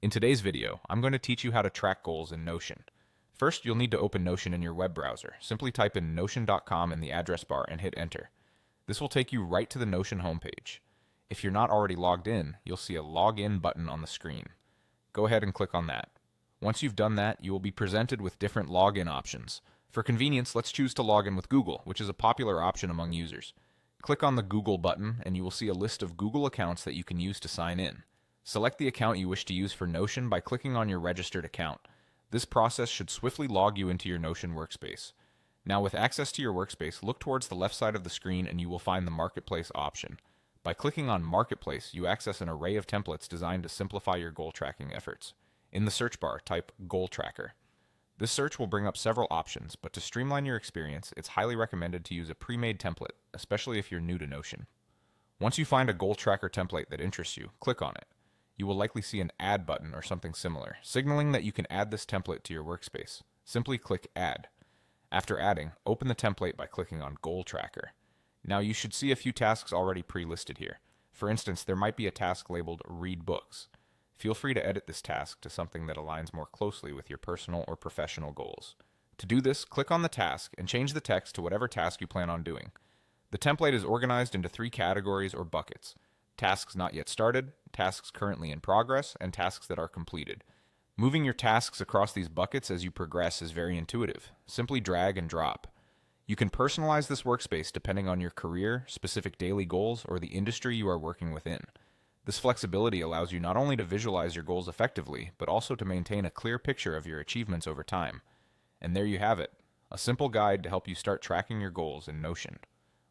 In today's video, I'm going to teach you how to track goals in Notion. First, you'll need to open Notion in your web browser. Simply type in notion.com in the address bar and hit enter. This will take you right to the Notion homepage. If you're not already logged in, you'll see a login button on the screen. Go ahead and click on that. Once you've done that, you will be presented with different login options. For convenience, let's choose to log in with Google, which is a popular option among users. Click on the Google button and you will see a list of Google accounts that you can use to sign in. Select the account you wish to use for Notion by clicking on your registered account. This process should swiftly log you into your Notion workspace. Now, with access to your workspace, look towards the left side of the screen and you will find the Marketplace option. By clicking on Marketplace, you access an array of templates designed to simplify your goal tracking efforts. In the search bar, type Goal Tracker. This search will bring up several options, but to streamline your experience, it's highly recommended to use a pre-made template, especially if you're new to Notion. Once you find a goal tracker template that interests you, click on it. You will likely see an Add button or something similar, signaling that you can add this template to your workspace. Simply click Add. After adding, open the template by clicking on Goal Tracker. Now you should see a few tasks already pre-listed here. For instance, there might be a task labeled Read Books. Feel free to edit this task to something that aligns more closely with your personal or professional goals. To do this, click on the task and change the text to whatever task you plan on doing. The template is organized into 3 categories or buckets: tasks not yet started, tasks currently in progress, and tasks that are completed. Moving your tasks across these buckets as you progress is very intuitive. Simply drag and drop. You can personalize this workspace depending on your career, specific daily goals, or the industry you are working within. This flexibility allows you not only to visualize your goals effectively, but also to maintain a clear picture of your achievements over time. And there you have it, a simple guide to help you start tracking your goals in Notion.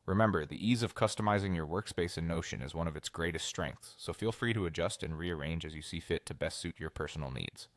Remember, the ease of customizing your workspace in Notion is one of its greatest strengths, so feel free to adjust and rearrange as you see fit to best suit your personal needs.